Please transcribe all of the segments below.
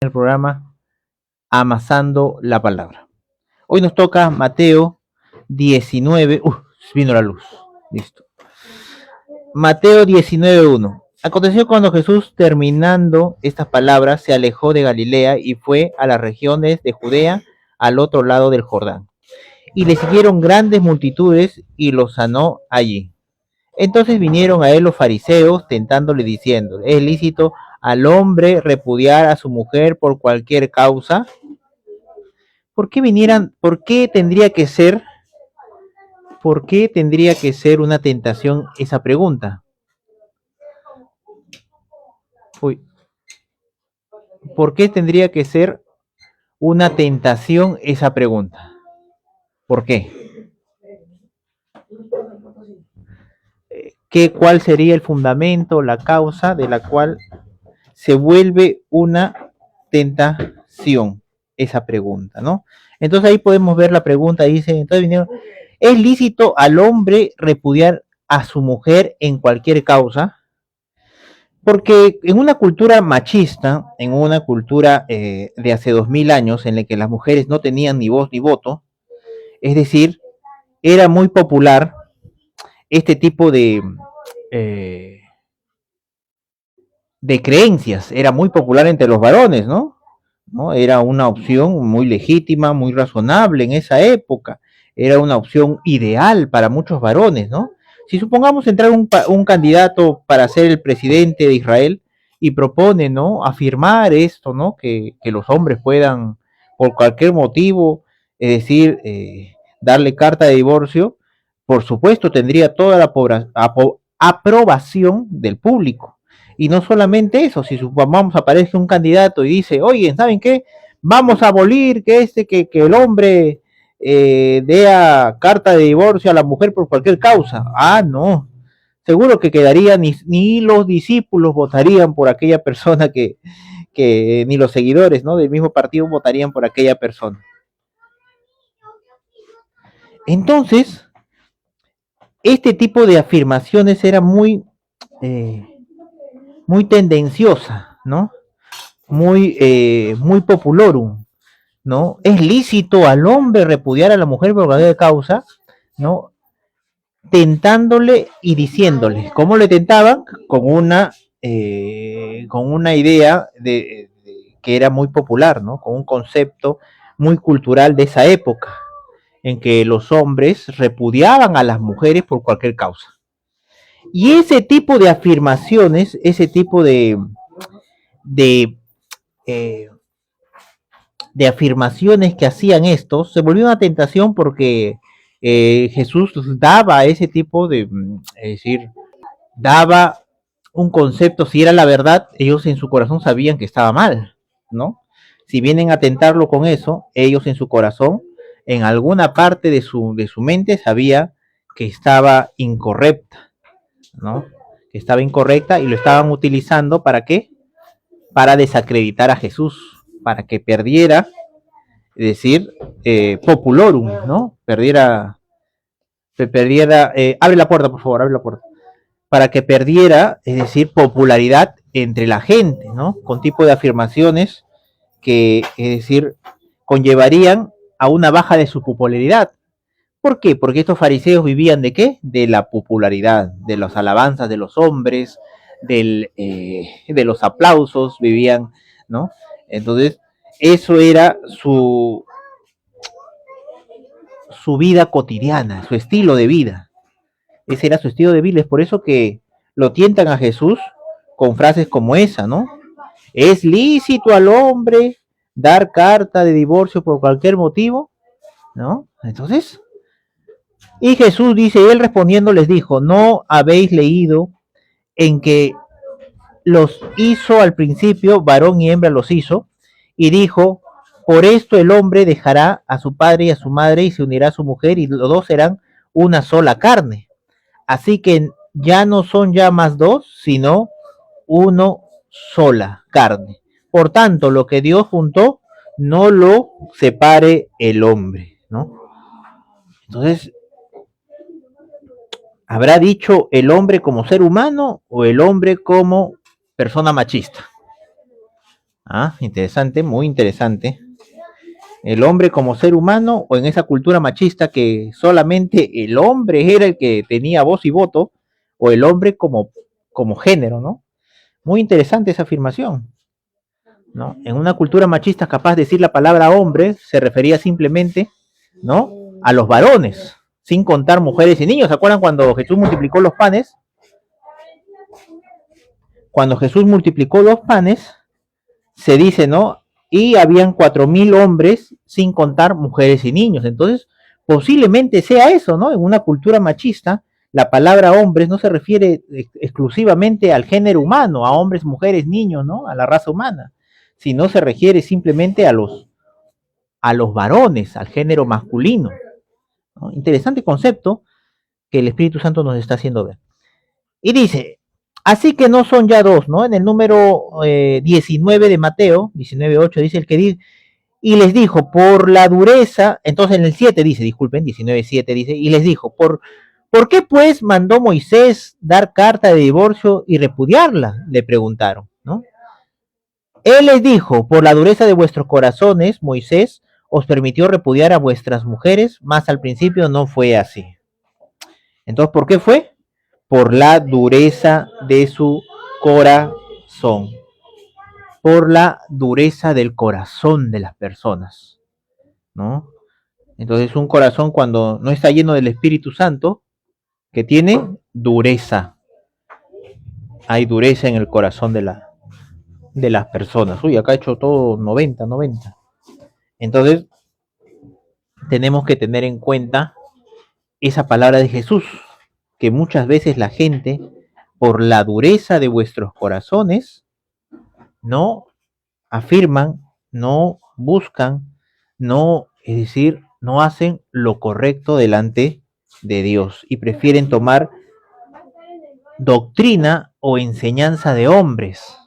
El programa Amasando la Palabra. Hoy nos toca Mateo 19. Vino la luz. Listo. Mateo 19:1. Aconteció cuando Jesús, terminando estas palabras, se alejó de Galilea y fue a las regiones de Judea, al otro lado del Jordán. Y le siguieron grandes multitudes y los sanó allí. Entonces vinieron a él los fariseos, tentándole diciendo: ¿es lícito al hombre repudiar a su mujer por cualquier causa? ¿Por qué tendría que ser, una tentación esa pregunta? Uy, ¿por qué tendría que ser una tentación esa pregunta? ¿Por qué? ¿Cuál sería el fundamento, la causa de la cual se vuelve una tentación esa pregunta, ¿no? Entonces ahí podemos ver la pregunta, dice, entonces vinieron, ¿es lícito al hombre repudiar a su mujer en cualquier causa? Porque en una cultura machista, en una cultura de hace 2000 años, en la que las mujeres no tenían ni voz ni voto, es decir, era muy popular este tipo eh, de creencias, era muy popular entre los varones, ¿no? ¿No? Era una opción muy legítima, muy razonable en esa época, era una opción ideal para muchos varones, ¿no? Si supongamos entrar un candidato para ser el presidente de Israel y propone, ¿no? Afirmar esto, ¿no? Que los hombres puedan, por cualquier motivo, es decir, darle carta de divorcio, por supuesto tendría toda la aprobación del público. Y no solamente eso, si supongamos aparece un candidato y dice, oye, ¿saben qué? Vamos a abolir que el hombre dé carta de divorcio a la mujer por cualquier causa. Ah, no. Seguro que quedaría, ni los discípulos votarían por aquella persona ni los seguidores, ¿no? Del mismo partido votarían por aquella persona. Entonces, este tipo de afirmaciones era muy tendenciosa, ¿no? Muy populorum, ¿no? Es lícito al hombre repudiar a la mujer por cualquier causa, ¿no? Tentándole y diciéndole. ¿Cómo le tentaban? Con una idea que era muy popular, ¿no? Con un concepto muy cultural de esa época, en que los hombres repudiaban a las mujeres por cualquier causa. Y ese tipo de afirmaciones, ese tipo de, eh, de afirmaciones que hacían estos, se volvió una tentación porque Jesús daba ese tipo es decir, daba un concepto, si era la verdad, ellos en su corazón sabían que estaba mal, ¿no? Si vienen a tentarlo con eso, ellos en su corazón, en alguna parte de su mente, sabía que estaba incorrecta, ¿no? Que estaba incorrecta y lo estaban utilizando ¿para qué? Para desacreditar a Jesús, para que perdiera, es decir, populorum, ¿no? Abre la puerta, por favor, abre la puerta. Para que perdiera, es decir, popularidad entre la gente, ¿no? Con tipo de afirmaciones que, es decir, conllevarían a una baja de su popularidad. ¿Por qué? Porque estos fariseos vivían ¿de qué? De la popularidad, de las alabanzas de los hombres, de los aplausos, vivían, ¿no? Entonces, eso era su vida cotidiana, su estilo de vida. Ese era su estilo de vida. Es por eso que lo tientan a Jesús con frases como esa, ¿no? ¿Es lícito al hombre dar carta de divorcio por cualquier motivo? ¿No? Entonces, y Jesús dice, y él respondiendo les dijo, ¿no habéis leído en que los hizo al principio, varón y hembra los hizo, y dijo, por esto el hombre dejará a su padre y a su madre y se unirá a su mujer y los dos serán una sola carne? Así que ya no son ya más dos, sino uno sola carne. Por tanto, lo que Dios juntó, no lo separe el hombre, ¿no? Entonces, ¿habrá dicho el hombre como ser humano o el hombre como persona machista? Ah, interesante, muy interesante. El hombre como ser humano o en esa cultura machista que solamente el hombre era el que tenía voz y voto, o el hombre como género, ¿no? Muy interesante esa afirmación, ¿no? En una cultura machista capaz de decir la palabra hombre se refería simplemente, ¿no? A los varones, sin contar mujeres y niños. ¿Se acuerdan cuando Jesús multiplicó los panes? Cuando Jesús multiplicó los panes, se dice, ¿no? Y habían 4.000 hombres sin contar mujeres y niños. Entonces, posiblemente sea eso, ¿no? En una cultura machista, la palabra hombres no se refiere exclusivamente al género humano, a hombres, mujeres, niños, ¿no? A la raza humana, sino se refiere simplemente a los varones, al género masculino, ¿no? Interesante concepto que el Espíritu Santo nos está haciendo ver. Y dice, así que no son ya dos, ¿no? En el número 19 de Mateo, 19:8, dice el que dice, y les dijo, por la dureza, entonces en el 7 dice, disculpen, 19:7 dice, y les dijo, ¿por qué pues mandó Moisés dar carta de divorcio y repudiarla? Le preguntaron, ¿no? Él les dijo, por la dureza de vuestros corazones, Moisés os permitió repudiar a vuestras mujeres, mas al principio no fue así. Entonces, ¿por qué fue? Por la dureza de su corazón, por la dureza del corazón de las personas, ¿no? Entonces un corazón cuando no está lleno del Espíritu Santo, que tiene dureza, hay dureza en el corazón de las personas. Uy, acá he hecho todo 90. Entonces tenemos que tener en cuenta esa palabra de Jesús, que muchas veces la gente, por la dureza de vuestros corazones, no afirman, no buscan, no, es decir, no hacen lo correcto delante de Dios y prefieren tomar doctrina o enseñanza de hombres,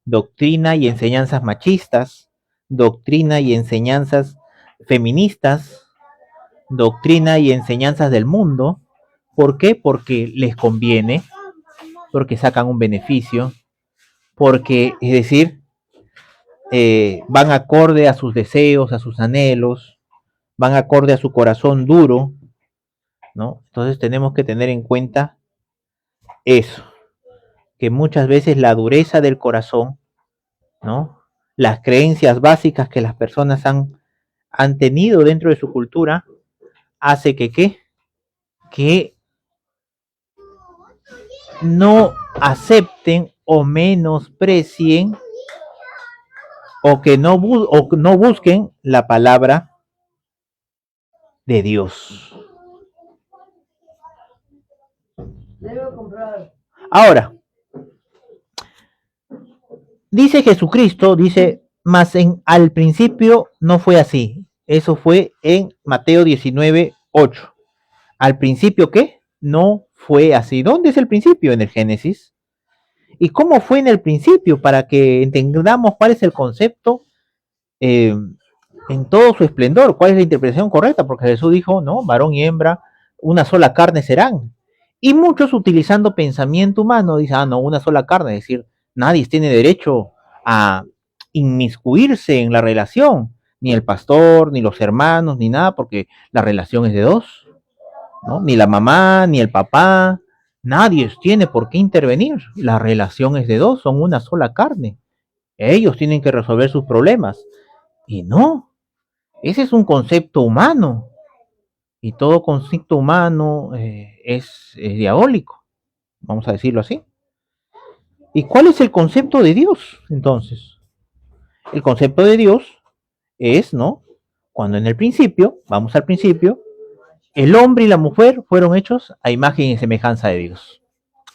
doctrina y enseñanzas machistas, doctrina y enseñanzas feministas, doctrina y enseñanzas del mundo. ¿Por qué? Porque les conviene, porque sacan un beneficio, porque, es decir, van acorde a sus deseos, a sus anhelos, van acorde a su corazón duro, ¿no? Entonces tenemos que tener en cuenta eso, que muchas veces la dureza del corazón, ¿no? Las creencias básicas que las personas han tenido dentro de su cultura, hace que, ¿qué? Que no acepten o menosprecien o no busquen la palabra de Dios. Ahora, dice Jesucristo, dice, mas al principio no fue así. Eso fue en Mateo 19:8. Al principio, ¿qué? No fue así. ¿Dónde es el principio? En el Génesis. ¿Y cómo fue en el principio? Para que entendamos cuál es el concepto eh, en todo su esplendor, cuál es la interpretación correcta, porque Jesús dijo, no, varón y hembra, una sola carne serán. Y muchos utilizando pensamiento humano dicen, ah, no, una sola carne, es decir, nadie tiene derecho a inmiscuirse en la relación, ni el pastor, ni los hermanos, ni nada, porque la relación es de dos, ¿no? Ni la mamá, ni el papá, nadie tiene por qué intervenir, la relación es de dos, son una sola carne, ellos tienen que resolver sus problemas, y no, ese es un concepto humano, y todo concepto humano es diabólico, vamos a decirlo así. ¿Y cuál es el concepto de Dios entonces? El concepto de Dios es, ¿no? Cuando en el principio, vamos al principio, el hombre y la mujer fueron hechos a imagen y semejanza de Dios.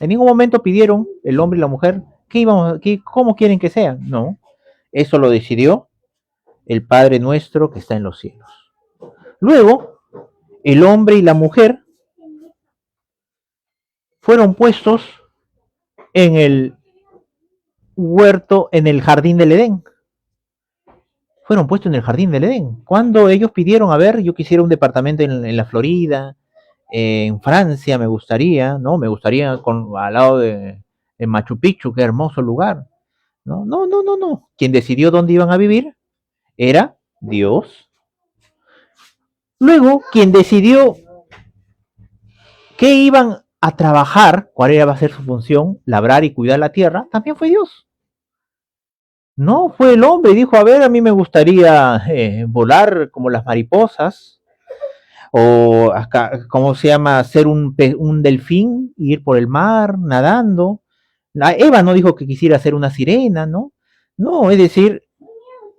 En ningún momento pidieron el hombre y la mujer cómo quieren que sean. No, eso lo decidió el Padre nuestro que está en los cielos. Luego, el hombre y la mujer fueron puestos en el huerto, en el jardín del Edén. Fueron puestos en el jardín del Edén. Cuando ellos pidieron, a ver, yo quisiera un departamento en la Florida, en Francia me gustaría, ¿no? Me gustaría al lado de Machu Picchu, qué hermoso lugar. No, no, no, no, no. Quien decidió dónde iban a vivir era Dios. Luego, quien decidió que iban a trabajar, cuál iba a ser su función, labrar y cuidar la tierra, también fue Dios. No, fue el hombre y dijo, a ver, a mí me gustaría volar como las mariposas, o acá, ¿cómo se llama? Ser un delfín, ir por el mar, nadando. Eva no dijo que quisiera ser una sirena, ¿no? No, es decir,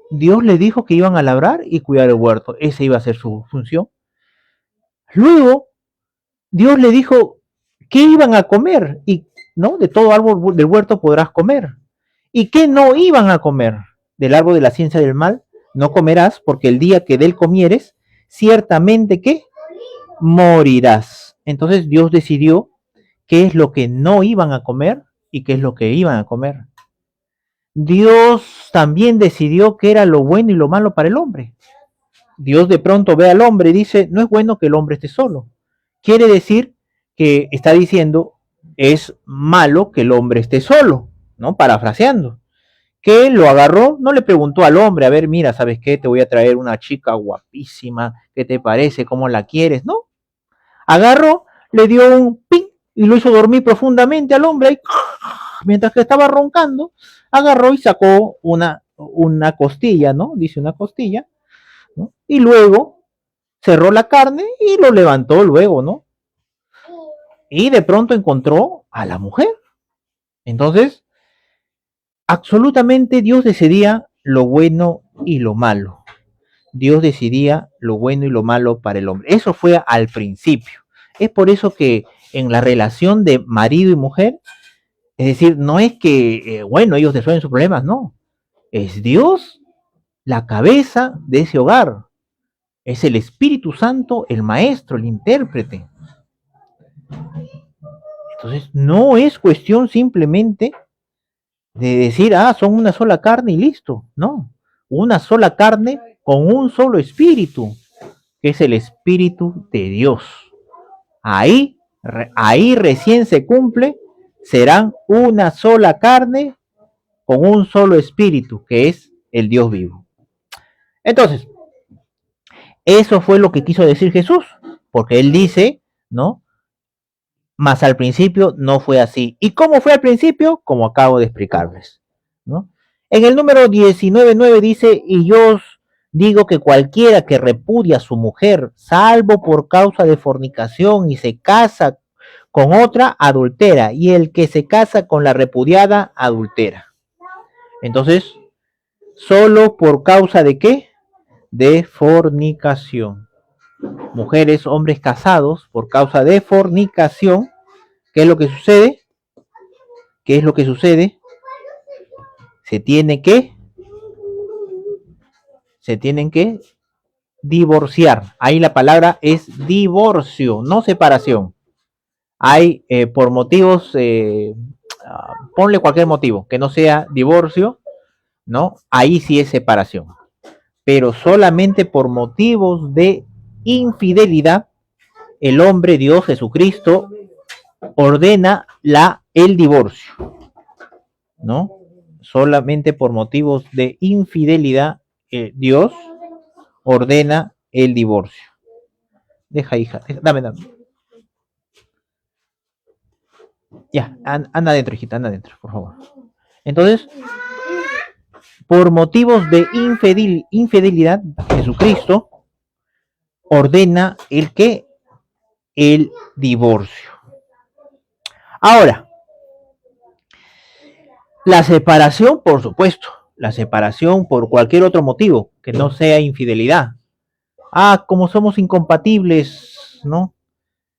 Dios le dijo que iban a labrar y cuidar el huerto. Esa iba a ser su función. Luego, Dios le dijo qué iban a comer y, ¿no? De todo árbol del huerto podrás comer. ¿Y qué no iban a comer? Del árbol de la ciencia del mal no comerás, porque el día que de él comieres, ciertamente que morirás. Entonces Dios decidió qué es lo que no iban a comer y qué es lo que iban a comer. Dios también decidió qué era lo bueno y lo malo para el hombre. Dios de pronto ve al hombre y dice, no es bueno que el hombre esté solo. Quiere decir que está diciendo, es malo que el hombre esté solo, ¿no? Parafraseando. Que lo agarró, no le preguntó al hombre, a ver, mira, ¿sabes qué? Te voy a traer una chica guapísima, ¿qué te parece? ¿Cómo la quieres? No, agarró, le dio un ping y lo hizo dormir profundamente al hombre y mientras que estaba roncando, agarró y sacó una costilla, ¿no? Dice una costilla, ¿no? Y luego cerró la carne y lo levantó luego, ¿no? Y de pronto encontró a la mujer. Entonces, absolutamente Dios decidía lo bueno y lo malo. Dios decidía lo bueno y lo malo para el hombre. Eso fue al principio. Es por eso que en la relación de marido y mujer, es decir, no es que, bueno, ellos resuelven sus problemas, no. Es Dios la cabeza de ese hogar. Es el Espíritu Santo el maestro, el intérprete. Entonces, no es cuestión simplemente de decir, ah, son una sola carne y listo. No, una sola carne con un solo espíritu, que es el Espíritu de Dios. Ahí recién se cumple, serán una sola carne con un solo espíritu, que es el Dios vivo. Entonces, eso fue lo que quiso decir Jesús, porque él dice, ¿no? Mas al principio no fue así. ¿Y cómo fue al principio? Como acabo de explicarles, ¿no? En el número 19.9 dice, y yo os digo que cualquiera que repudia a su mujer, salvo por causa de fornicación, y se casa con otra, adultera, y el que se casa con la repudiada, adultera. Entonces, ¿solo por causa de qué? De fornicación. Mujeres, hombres casados por causa de fornicación. ¿Qué es lo que sucede? ¿Qué es lo que sucede? Se tiene que, se tienen que divorciar. Ahí la palabra es divorcio, no separación. Hay por motivos, ponle cualquier motivo, que no sea divorcio, ¿no? Ahí sí es separación. Pero solamente por motivos de infidelidad, el hombre, Dios, Jesucristo, ordena el divorcio, ¿no? Solamente por motivos de infidelidad, Dios ordena el divorcio. Deja, hija, dame. Ya, anda adentro, hijita, anda adentro, por favor. Entonces, por motivos de infidelidad, Jesucristo ordena el divorcio. Ahora, la separación, por supuesto, la separación por cualquier otro motivo que no sea infidelidad. Ah, como somos incompatibles, ¿no?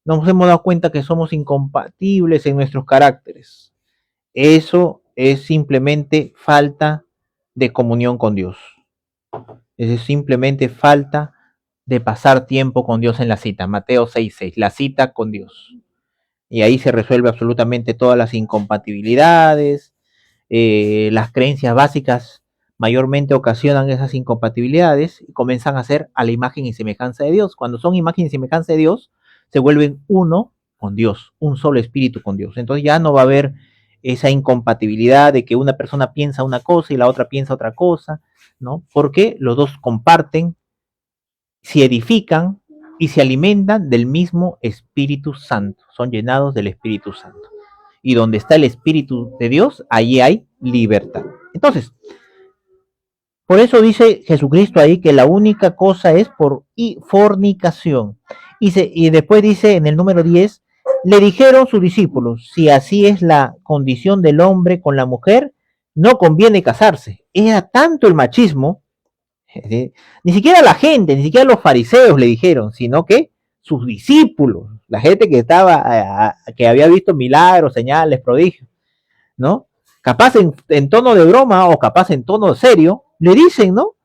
Nos hemos dado cuenta que somos incompatibles en nuestros caracteres. Eso es simplemente falta de comunión con Dios. Es simplemente falta de pasar tiempo con Dios en la cita. Mateo 6:6, la cita con Dios. Y ahí se resuelve absolutamente todas las incompatibilidades, las creencias básicas mayormente ocasionan esas incompatibilidades y comienzan a ser a la imagen y semejanza de Dios. Cuando son imagen y semejanza de Dios, se vuelven uno con Dios, un solo espíritu con Dios. Entonces ya no va a haber esa incompatibilidad de que una persona piensa una cosa y la otra piensa otra cosa, ¿no? Porque los dos comparten, se edifican y se alimentan del mismo Espíritu Santo, son llenados del Espíritu Santo. Y donde está el Espíritu de Dios, allí hay libertad. Entonces, por eso dice Jesucristo ahí que la única cosa es por fornicación. Y después dice en el número 10, le dijeron sus discípulos, si así es la condición del hombre con la mujer, no conviene casarse. Era tanto el machismo, ni siquiera la gente, ni siquiera los fariseos le dijeron, sino que sus discípulos, la gente que estaba, que había visto milagros, señales, prodigios, ¿no? Capaz en tono de broma o capaz en tono serio, le dicen, ¿no?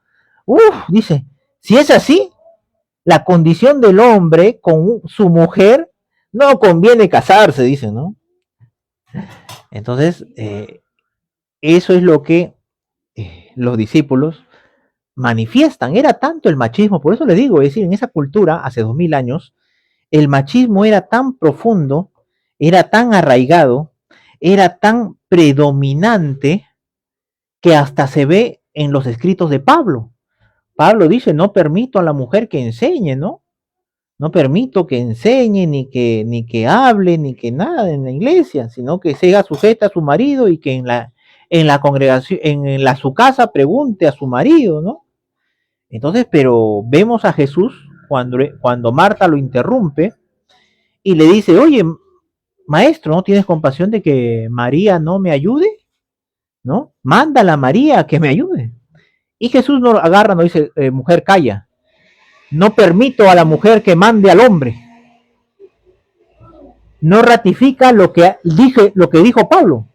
Dice, si es así, la condición del hombre con su mujer no conviene casarse, dice, ¿no? Entonces, eso es lo que los discípulos manifiestan. Era tanto el machismo, por eso le digo, es decir, en esa cultura, hace 2000 años, el machismo era tan profundo, era tan arraigado, era tan predominante, que hasta se ve en los escritos de Pablo. Pablo dice, no permito a la mujer que enseñe, ¿no? No permito que enseñe, ni que hable, ni que nada en la iglesia, sino que sea sujeta a su marido y que en la congregación, su casa pregunte a su marido, ¿no? Entonces, pero vemos a Jesús cuando Marta lo interrumpe y le dice, oye, maestro, ¿no tienes compasión de que María no me ayude? ¿No? Mándala a María que me ayude. Y Jesús no agarra, no dice, mujer, calla. No permito a la mujer que mande al hombre. No ratifica lo que dijo Pablo.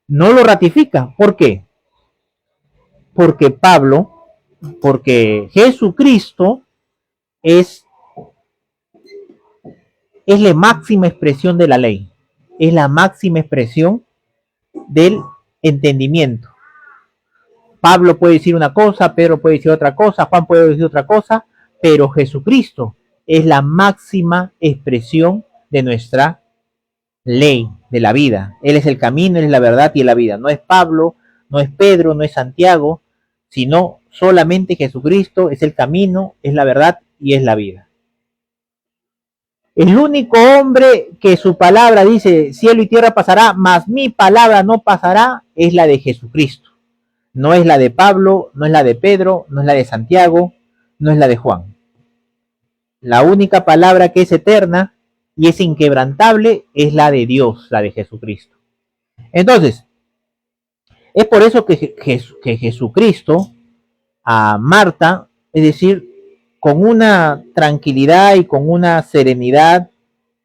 No lo ratifica. ¿Por qué? Porque Jesucristo es la máxima expresión de la ley. Es la máxima expresión del entendimiento. Pablo puede decir una cosa, Pedro puede decir otra cosa, Juan puede decir otra cosa, pero Jesucristo es la máxima expresión de nuestra ley, de la vida. Él es el camino, él es la verdad y la vida. No es Pablo, no es Pedro, no es Santiago, sino solamente Jesucristo es el camino, es la verdad y es la vida. El único hombre que su palabra dice, cielo y tierra pasará, mas mi palabra no pasará, es la de Jesucristo. No es la de Pablo, no es la de Pedro, no es la de Santiago, no es la de Juan. La única palabra que es eterna y es inquebrantable es la de Dios, la de Jesucristo. Entonces, es por eso que Jesucristo a Marta, es decir, con una tranquilidad y con una serenidad,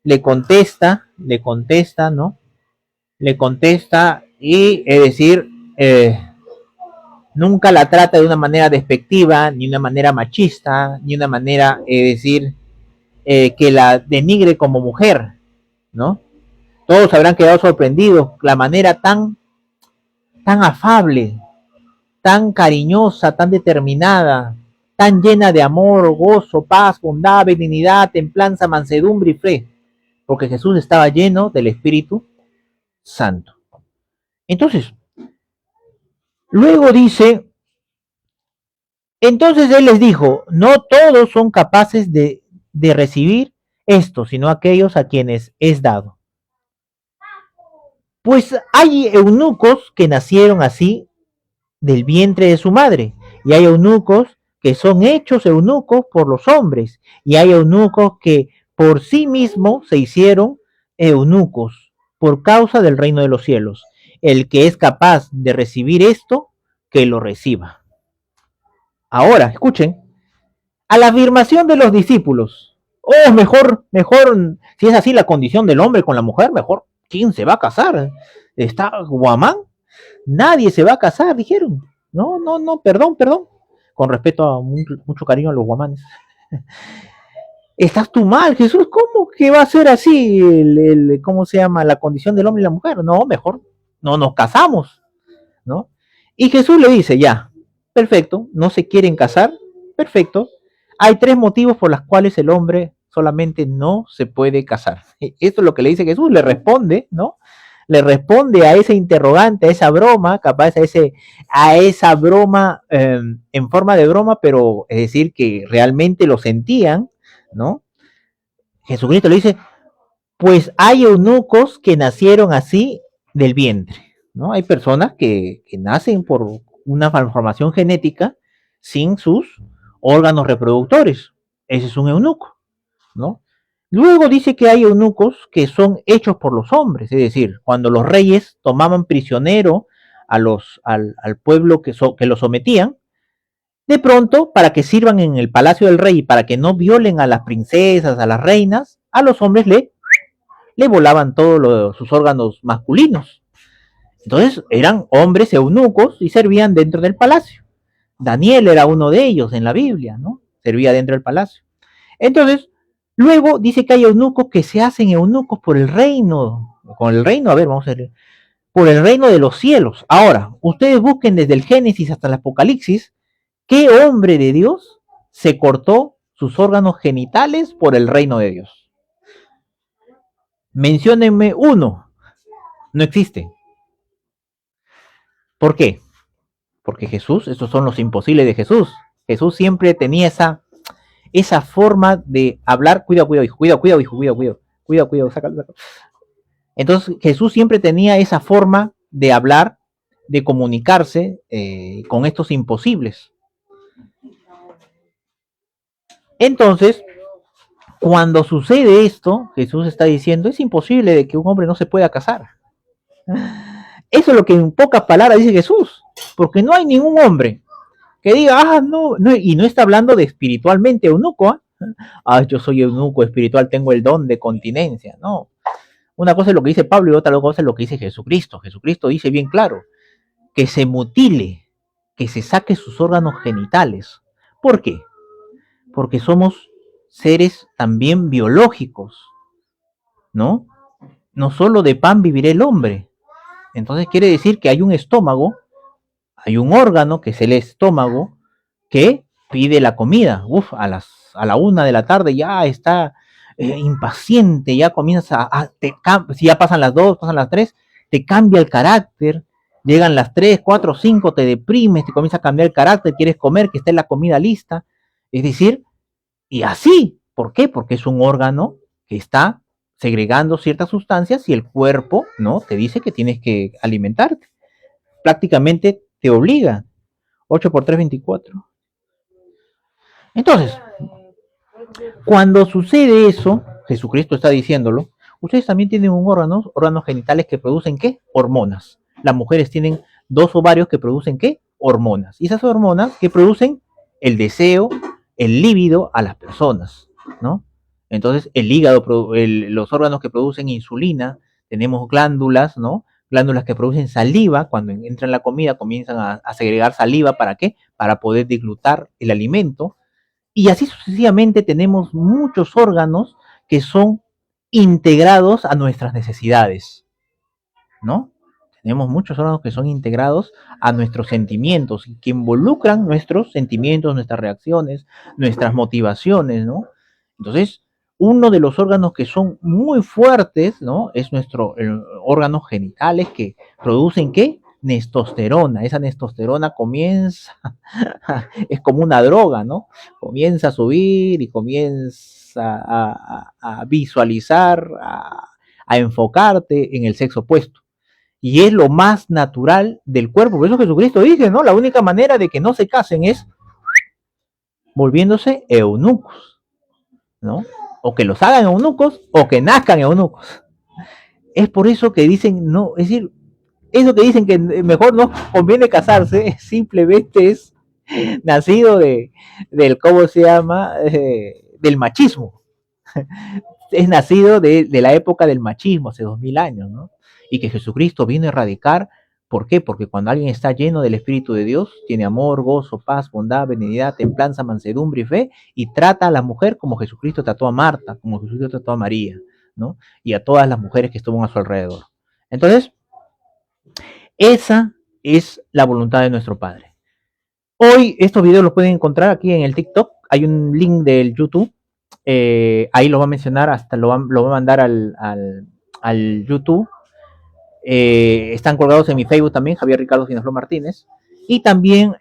le contesta, ¿no? Le contesta y, es decir, nunca la trata de una manera despectiva, ni una manera machista, ni una manera, es decir, que la denigre como mujer, ¿no? Todos habrán quedado sorprendidos, la manera tan afable, tan cariñosa, tan determinada, tan llena de amor, gozo, paz, bondad, benignidad, templanza, mansedumbre y fe, porque Jesús estaba lleno del Espíritu Santo. Entonces, luego dice, entonces él les dijo, no todos son capaces de recibir esto, sino aquellos a quienes es dado. Pues hay eunucos que nacieron así del vientre de su madre, y hay eunucos que son hechos eunucos por los hombres, y hay eunucos que por sí mismos se hicieron eunucos por causa del reino de los cielos. El que es capaz de recibir esto, que lo reciba. Ahora, escuchen, a la afirmación de los discípulos, mejor, si es así la condición del hombre con la mujer, mejor, ¿quién se va a casar? ¿Está Guamán? Nadie se va a casar, dijeron. No, perdón, con respeto a mucho cariño a los guamanes. Estás tú mal, Jesús, ¿cómo que va a ser así ¿cómo se llama? La condición del hombre y la mujer. No, mejor, no nos casamos, ¿no? Y Jesús le dice, ya, perfecto, no se quieren casar, perfecto. Hay 3 motivos por los cuales el hombre solamente no se puede casar. Esto es lo que le dice Jesús, le responde, ¿no? le responde a ese interrogante, a esa broma, capaz a esa broma en forma de broma, pero es decir, que realmente lo sentían, ¿no? Jesucristo le dice, pues hay eunucos que nacieron así del vientre, ¿no? Hay personas que nacen por una malformación genética sin sus órganos reproductores. Ese es un eunuco, ¿no? Luego dice que hay eunucos que son hechos por los hombres, es decir, cuando los reyes tomaban prisionero al pueblo que lo sometían, de pronto, para que sirvan en el palacio del rey y para que no violen a las princesas, a las reinas, a los hombres le volaban todos sus órganos masculinos. Entonces eran hombres eunucos y servían dentro del palacio. Daniel era uno de ellos en la Biblia, ¿no? Servía dentro del palacio. Entonces, luego dice que hay eunucos que se hacen eunucos por el reino. Con el reino, a ver, vamos a ver. Por el reino de los cielos. Ahora, ustedes busquen desde el Génesis hasta el Apocalipsis, ¿qué hombre de Dios se cortó sus órganos genitales por el reino de Dios? Menciónenme uno. No existe. ¿Por qué? Porque Jesús, estos son los imposibles de Jesús. Jesús siempre tenía esa forma de hablar. Cuidado, hijo, cuidado, sácalo. Entonces Jesús siempre tenía esa forma de hablar, de comunicarse con estos imposibles. Entonces, cuando sucede esto, Jesús está diciendo, es imposible de que un hombre no se pueda casar. Eso es lo que en pocas palabras dice Jesús, porque no hay ningún hombre que diga, no, y no está hablando de espiritualmente eunuco, yo soy eunuco espiritual, tengo el don de continencia, no. Una cosa es lo que dice Pablo y otra cosa es lo que dice Jesucristo. Jesucristo dice bien claro, que se mutile, que se saque sus órganos genitales. ¿Por qué? Porque somos seres también biológicos, ¿no? No solo de pan vivirá el hombre. Entonces quiere decir que hay un estómago, hay un órgano, que es el estómago, que pide la comida. A la 1 de la tarde ya está impaciente, ya comienza si ya pasan las 2, pasan las 3, te cambia el carácter, llegan las 3, 4, 5, te deprimes, te comienza a cambiar el carácter, quieres comer, que esté la comida lista. Es decir, y así, ¿por qué? Porque es un órgano que está segregando ciertas sustancias y el cuerpo, ¿no? Te dice que tienes que alimentarte. Prácticamente te obliga. 8 por 3, 24. Entonces, cuando sucede eso, Jesucristo está diciéndolo, ustedes también tienen órganos genitales que producen ¿qué? Hormonas. Las mujeres tienen 2 ovarios que producen ¿qué? Hormonas. Y esas hormonas que producen el deseo, el líbido a las personas, ¿no? Entonces, el hígado, los órganos que producen insulina, tenemos glándulas, ¿no? Glándulas que producen saliva, cuando entra en la comida comienzan a segregar saliva, ¿para qué? Para poder deglutar el alimento. Y así sucesivamente tenemos muchos órganos que son integrados a nuestras necesidades, ¿no? Tenemos muchos órganos que son integrados a nuestros sentimientos, que involucran nuestros sentimientos, nuestras reacciones, nuestras motivaciones, ¿no? Entonces, uno de los órganos que son muy fuertes, ¿no? Es nuestro órganos genitales que producen, ¿qué? Testosterona. Esa testosterona comienza, es como una droga, ¿no? Comienza a subir y comienza a visualizar, a enfocarte en el sexo opuesto. Y es lo más natural del cuerpo. Por eso Jesucristo dice, ¿no? La única manera de que no se casen es volviéndose eunucos, ¿no? O que los hagan eunucos o que nazcan eunucos. Es por eso que dicen, no, es decir, eso que dicen que mejor no conviene casarse, simplemente es nacido del, ¿cómo se llama? Del machismo. Es nacido de la época del machismo, hace 2000 años, ¿no? Y que Jesucristo vino a erradicar. ¿Por qué? Porque cuando alguien está lleno del Espíritu de Dios, tiene amor, gozo, paz, bondad, benignidad, templanza, mansedumbre y fe, y trata a la mujer como Jesucristo trató a Marta, como Jesucristo trató a María, ¿no? Y a todas las mujeres que estuvieron a su alrededor. Entonces, esa es la voluntad de nuestro Padre. Hoy estos videos los pueden encontrar aquí en el TikTok. Hay un link del YouTube. Ahí lo va a mencionar, hasta lo va a mandar al YouTube. Están colgados en mi Facebook también, Javier Ricardo Sinaflor Martínez. Y también,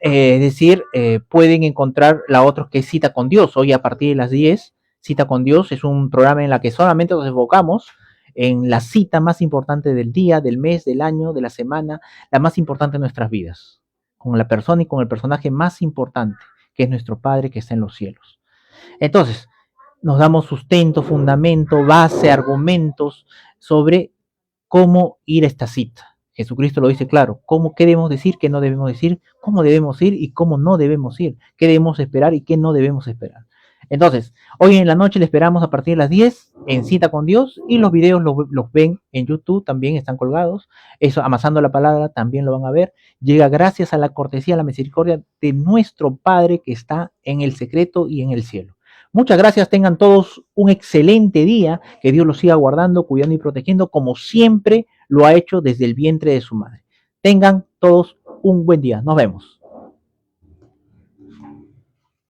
pueden encontrar la otra que es Cita con Dios, hoy a partir de las 10. Cita con Dios es un programa en la que solamente nos enfocamos en la cita más importante del día, del mes, del año, de la semana, la más importante de nuestras vidas, con la persona y con el personaje más importante, que es nuestro Padre que está en los cielos. Entonces, nos damos sustento, fundamento, base, argumentos sobre cómo ir a esta cita. Jesucristo lo dice claro, qué debemos decir, qué no debemos decir, cómo debemos ir y cómo no debemos ir, qué debemos esperar y qué no debemos esperar. Entonces, hoy en la noche le esperamos a partir de las 10 en Cita con Dios, y los videos los ven en YouTube, también están colgados. Eso, Amasando la Palabra, también lo van a ver. Llega gracias a la cortesía, a la misericordia de nuestro Padre que está en el secreto y en el cielo. Muchas gracias, tengan todos un excelente día, que Dios los siga guardando, cuidando y protegiendo como siempre lo ha hecho desde el vientre de su madre. Tengan todos un buen día, nos vemos.